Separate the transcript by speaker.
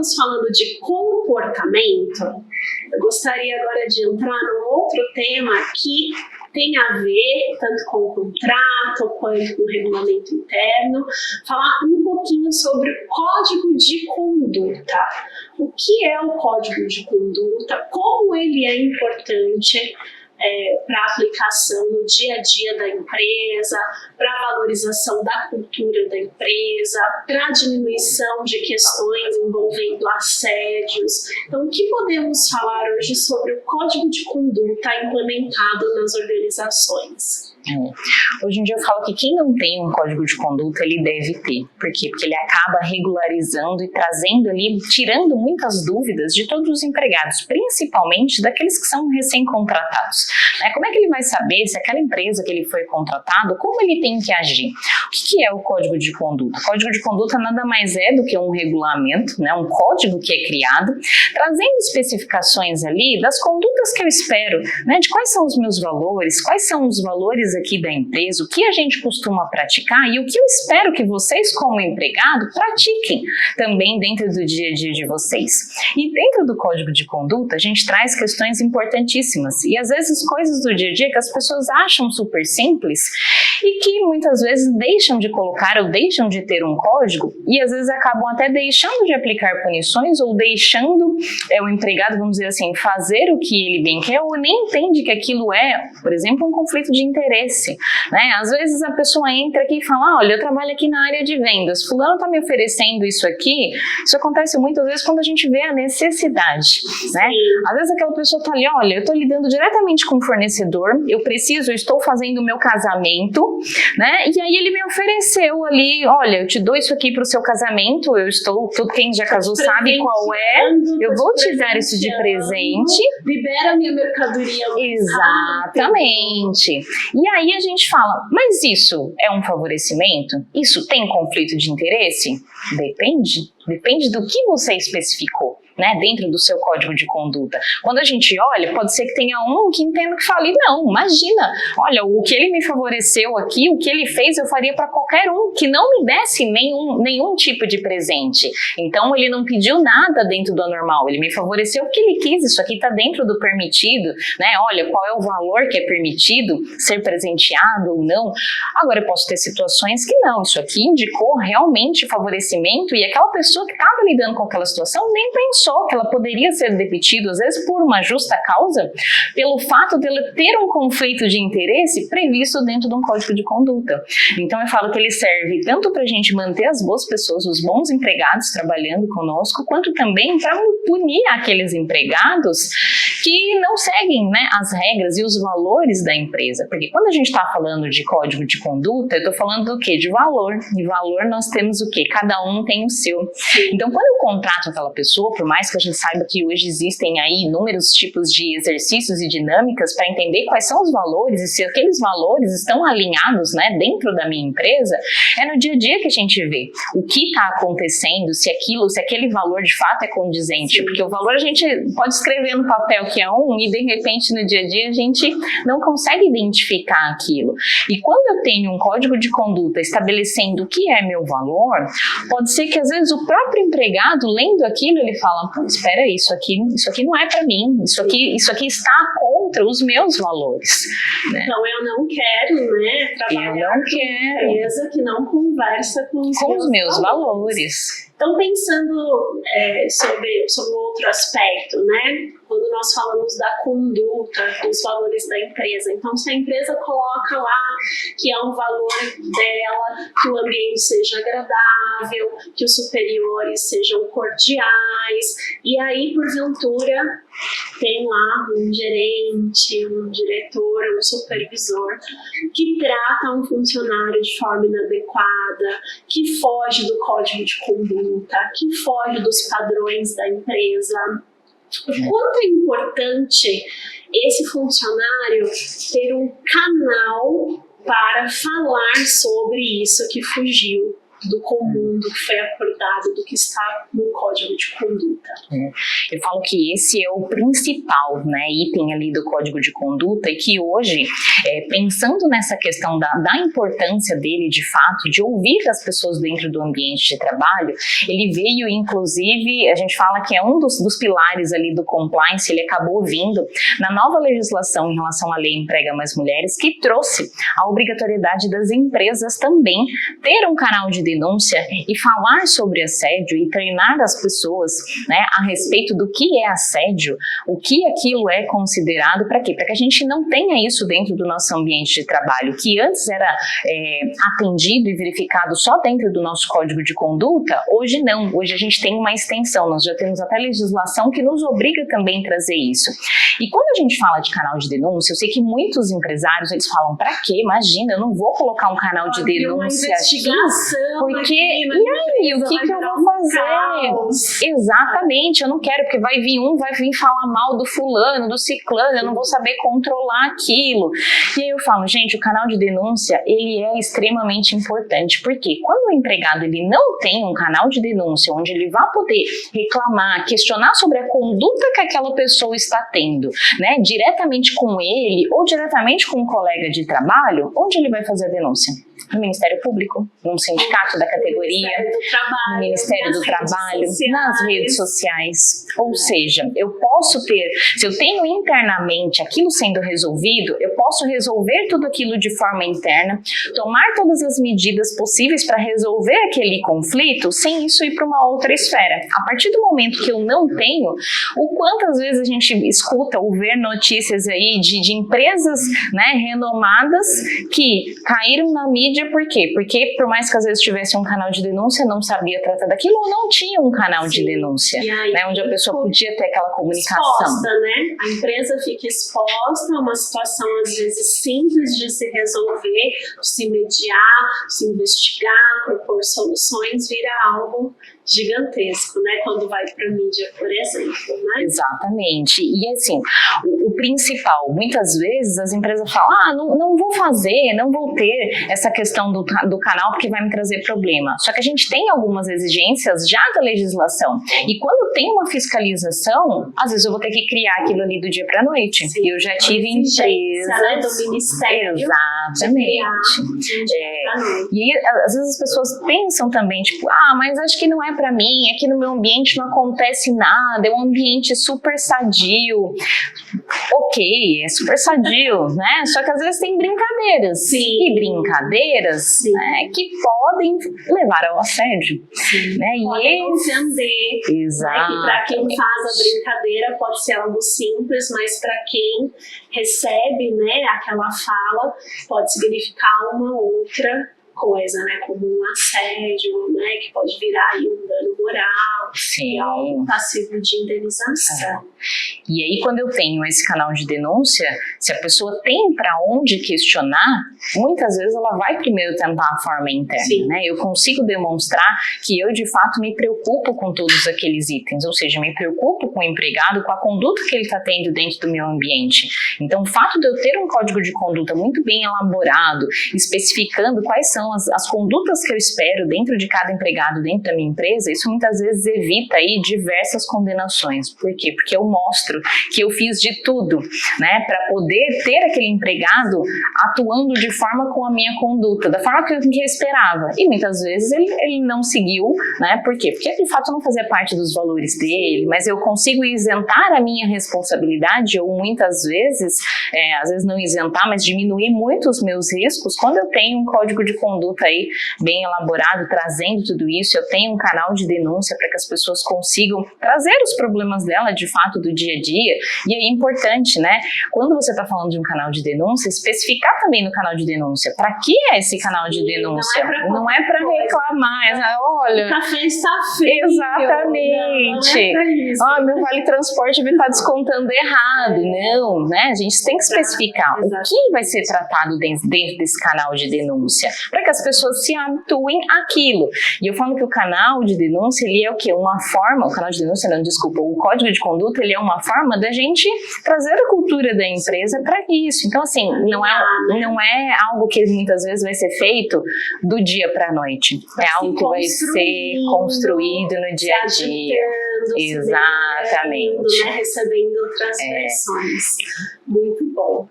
Speaker 1: estamos falando de comportamento, eu gostaria agora de entrar num outro tema que tem a ver tanto com o contrato quanto com o regulamento interno, falar um pouquinho sobre o código de conduta. O que é o código de conduta, como ele é importante para a aplicação no dia a dia da empresa, para a valorização da cultura da empresa, para a diminuição de questões envolvendo assédios. Então, o que podemos falar hoje sobre o código de conduta implementado nas organizações?
Speaker 2: Hoje em dia eu falo que quem não tem um código de conduta, ele deve ter. Por quê? Porque ele acaba regularizando e trazendo ali, tirando muitas dúvidas de todos os empregados, principalmente daqueles que são recém-contratados. Como é que ele vai saber se aquela empresa que ele foi contratado, como ele tem que agir? O que é o código de conduta? O código de conduta nada mais é do que um regulamento, um código que é criado, trazendo especificações ali das condutas que eu espero, de quais são os meus valores, quais são os valores aqui da empresa, o que a gente costuma praticar e o que eu espero que vocês, como empregado, pratiquem também dentro do dia a dia de vocês. E dentro do código de conduta, a gente traz questões importantíssimas e às vezes coisas do dia a dia que as pessoas acham super simples e que muitas vezes deixam de colocar ou deixam de ter um código e às vezes acabam até deixando de aplicar punições ou deixando o empregado, vamos dizer assim, fazer o que ele bem quer ou nem entende que aquilo é, por exemplo, um conflito de interesse. Às vezes a pessoa entra aqui e fala, olha, eu trabalho aqui na área de vendas, fulano está me oferecendo isso aqui. Isso acontece muitas vezes quando a gente vê a necessidade, Às vezes aquela pessoa está ali, olha, eu estou lidando diretamente com o fornecedor, eu estou fazendo o meu casamento, e aí ele me ofereceu ali, olha, eu te dou isso aqui para o seu casamento, quem já casou sabe qual é, eu vou te dar isso de presente.
Speaker 1: Libera minha mercadoria.
Speaker 2: Exatamente. E aí a gente fala, mas isso é um favorecimento? Isso tem conflito de interesse? Depende do que você especificou, dentro do seu código de conduta. Quando a gente olha, pode ser que tenha um que entenda que fale, não, imagina, olha, o que ele me favoreceu aqui, o que ele fez, eu faria para qualquer um que não me desse nenhum tipo de presente. Então, ele não pediu nada dentro do normal, ele me favoreceu porque ele quis, isso aqui está dentro do permitido, olha, qual é o valor que é permitido ser presenteado ou não. Agora, eu posso ter situações que não, isso aqui indicou realmente favorecimento e aquela pessoa que estava lidando com aquela situação nem pensou que ela poderia ser demitido, às vezes por uma justa causa, pelo fato de ela ter um conflito de interesse previsto dentro de um código de conduta. Então eu falo que ele serve tanto para a gente manter as boas pessoas, os bons empregados trabalhando conosco, quanto também para punir aqueles empregados que não seguem as regras e os valores da empresa. Porque quando a gente está falando de código de conduta, eu estou falando do quê? De valor. De valor nós temos o quê? Cada um tem o seu. Então quando eu contrato aquela pessoa, por mais que a gente saiba que hoje existem aí inúmeros tipos de exercícios e dinâmicas para entender quais são os valores e se aqueles valores estão alinhados dentro da minha empresa, é no dia a dia que a gente vê o que está acontecendo, se aquele valor de fato é condizente. Sim. Porque o valor a gente pode escrever no papel que é um e de repente no dia a dia a gente não consegue identificar aquilo. E quando eu tenho um código de conduta estabelecendo o que é meu valor, pode ser que às vezes o próprio empregado, lendo aquilo, ele fala, espera aí, isso aqui não é para mim, isso aqui está contra os meus valores.
Speaker 1: Então eu não quero, trabalhar com uma empresa que não conversa com os meus valores. Então, pensando sobre outro aspecto, quando nós falamos da conduta, dos valores da empresa, então se a empresa coloca lá que é um valor dela, que o ambiente seja agradável, que os superiores sejam cordiais, e aí, porventura, tem lá um gerente, um diretor, um supervisor que trata um funcionário de forma inadequada, que foge do código de conduta, que foge dos padrões da empresa. O quanto é importante esse funcionário ter um canal para falar sobre isso que fugiu do comum, do que foi acordado, do que está no código de conduta.
Speaker 2: Eu falo que esse é o principal, né, item ali do código de conduta, e que hoje, pensando nessa questão da importância dele, de fato, de ouvir as pessoas dentro do ambiente de trabalho, ele veio, inclusive, a gente fala que é um dos pilares ali do compliance, ele acabou vindo na nova legislação em relação à Lei Emprega Mais Mulheres, que trouxe a obrigatoriedade das empresas também ter um canal de denúncia e falar sobre assédio e treinar as pessoas, né, a respeito do que é assédio, o que aquilo é considerado, para quê? Para que a gente não tenha isso dentro do nosso ambiente de trabalho, que antes era atendido e verificado só dentro do nosso código de conduta, hoje não, hoje a gente tem uma extensão, nós já temos até legislação que nos obriga também a trazer isso. E quando a gente fala de canal de denúncia, eu sei que muitos empresários, eles falam, para quê? Imagina, eu não vou colocar um canal de denúncia aqui, porque, e aí, o que eu vou fazer? Exatamente, eu não quero, porque vai vir falar mal do fulano, do ciclano, eu não vou saber controlar aquilo. E aí eu falo, gente, o canal de denúncia, ele é extremamente importante, porque quando o empregado, ele não tem um canal de denúncia, onde ele vai poder reclamar, questionar sobre a conduta que aquela pessoa está tendo, né, diretamente com ele, ou diretamente com um colega de trabalho, onde ele vai fazer a denúncia? No Ministério Público, num sindicato da categoria, no Ministério do Trabalho, nas redes sociais. Ou seja, eu posso ter, se eu tenho internamente aquilo sendo resolvido, eu posso resolver tudo aquilo de forma interna, tomar todas as medidas possíveis para resolver aquele conflito, sem isso ir para uma outra esfera. A partir do momento que eu não tenho, o quantas vezes a gente escuta ou vê notícias aí de empresas, né, renomadas que caíram na mídia. Por quê? Porque por mais que às vezes tivesse um canal de denúncia, não sabia tratar daquilo ou não tinha um canal de denúncia, aí, né, onde a pessoa podia ter aquela comunicação.
Speaker 1: Exposta, né? A empresa fica exposta a uma situação às vezes simples de se resolver, de se mediar, de se investigar, propor soluções, vira algo gigantesco, né? Quando vai para a mídia, por exemplo, né?
Speaker 2: Exatamente. E assim, o principal, muitas vezes as empresas falam, não vou fazer, não vou ter essa questão do canal porque vai me trazer problema. Só que a gente tem algumas exigências já da legislação. E quando tem uma fiscalização, às vezes eu vou ter que criar aquilo ali do dia para a noite. Sim. Eu já tive empresas,
Speaker 1: né, do Ministério.
Speaker 2: Exatamente. E às vezes as pessoas pensam também, tipo, mas acho que não é para mim, aqui no meu ambiente não acontece nada, é um ambiente super sadio. Ok, é super sadio, né? Só que às vezes tem brincadeiras.
Speaker 1: Sim.
Speaker 2: E brincadeiras, né, que podem levar ao assédio.
Speaker 1: Sim.
Speaker 2: Né?
Speaker 1: Podem ofender.
Speaker 2: Exato.
Speaker 1: Né? Que para quem faz a brincadeira pode ser algo simples, mas para quem recebe, né, aquela fala pode significar uma outra coisa, né, como um assédio, né, que pode virar aí um dano moral,
Speaker 2: sim,
Speaker 1: algo passivo de indenização.
Speaker 2: E aí quando eu tenho esse canal de denúncia, se a pessoa tem para onde questionar, muitas vezes ela vai primeiro tentar a forma interna, sim, né? Eu consigo demonstrar que eu de fato me preocupo com todos aqueles itens, ou seja, me preocupo com o empregado, com a conduta que ele está tendo dentro do meu ambiente. Então o fato de eu ter um código de conduta muito bem elaborado, especificando quais são as condutas que eu espero dentro de cada empregado, dentro da minha empresa, isso muitas vezes evita aí diversas condenações. Por quê? Porque eu mostro que eu fiz de tudo, né, para poder ter aquele empregado atuando de forma com a minha conduta, da forma que eu esperava. E muitas vezes ele não seguiu, né? Por quê? Porque de fato não fazia parte dos valores dele, mas eu consigo isentar a minha responsabilidade, ou muitas vezes, às vezes não isentar, mas diminuir muito os meus riscos quando eu tenho um código de conduta aí bem elaborado, trazendo tudo isso. Eu tenho um canal de denúncia para que as pessoas consigam trazer os problemas dela de fato do dia a dia. E aí é importante, né, quando você está falando de um canal de denúncia, especificar também no canal de denúncia para que é esse canal de denúncia. Não é para reclamar, olha,
Speaker 1: o café está frio.
Speaker 2: Exatamente. Meu vale transporte vai estar descontando errado. Não, né? A gente tem que especificar o que vai ser tratado dentro desse canal de denúncia, para que as pessoas se habituem àquilo. E eu falo que o canal de denúncia, ele é o quê? Uma forma, o canal de denúncia, não, desculpa, o código de conduta, ele é uma forma da gente trazer a cultura da empresa para isso. Então, assim, não é algo que muitas vezes vai ser feito do dia para a noite. É algo que vai ser construído no dia a dia. Exatamente.
Speaker 1: Né? Recebendo outras versões. Muito bom.